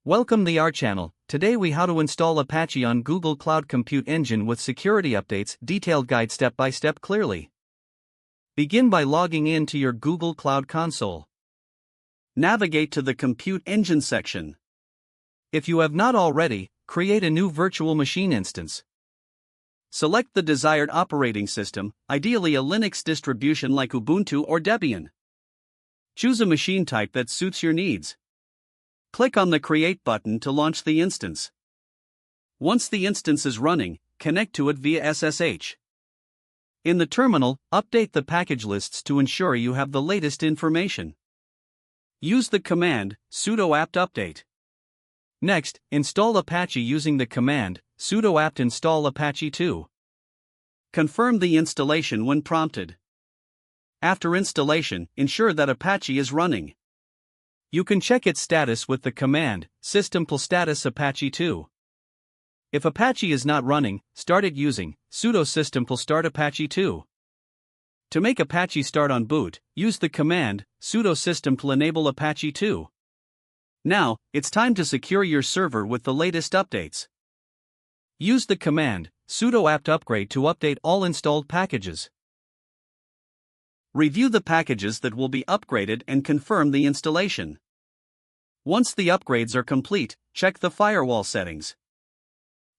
Welcome to our channel. Today we how to install Apache on Google Cloud Compute Engine with security updates, detailed guide step by step clearly. Begin by logging in to your Google Cloud Console. Navigate to the Compute Engine section. If you have not already, create a new virtual machine instance. Select the desired operating system, ideally a Linux distribution like Ubuntu or Debian. Choose a machine type that suits your needs. Click on the Create button to launch the instance. Once the instance is running, connect to it via SSH. In the terminal, update the package lists to ensure you have the latest information. Use the command sudo apt update. Next, install Apache using the command sudo apt install Apache 2. Confirm the installation when prompted. After installation, ensure that Apache is running. You can check its status with the command system+status Apache 2. If Apache is not running, start it using sudo system+start Apache 2. To make Apache start on boot, use the command sudo system+enable Apache 2. Now, it's time to secure your server with the latest updates. Use the command sudo apt upgrade to update all installed packages. Review the packages that will be upgraded and confirm the installation. Once the upgrades are complete, check the firewall settings.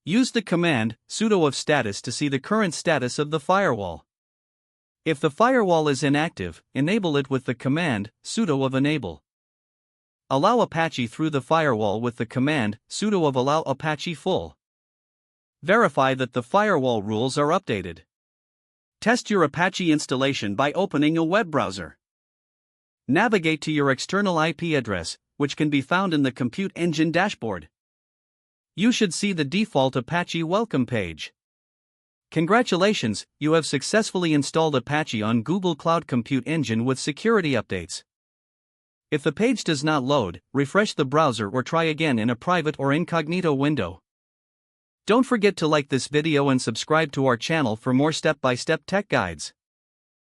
Use the command sudo of status to see the current status of the firewall. If the firewall is inactive, enable it with the command sudo of enable. Allow Apache through the firewall with the command sudo of allow Apache full. Verify that the firewall rules are updated. Test your Apache installation by opening a web browser. Navigate to your external IP address, which can be found in the Compute Engine dashboard. You should see the default Apache welcome page. Congratulations, you have successfully installed Apache on Google Cloud Compute Engine with security updates. If the page does not load, refresh the browser or try again in a private or incognito window. Don't forget to like this video and subscribe to our channel for more step-by-step tech guides.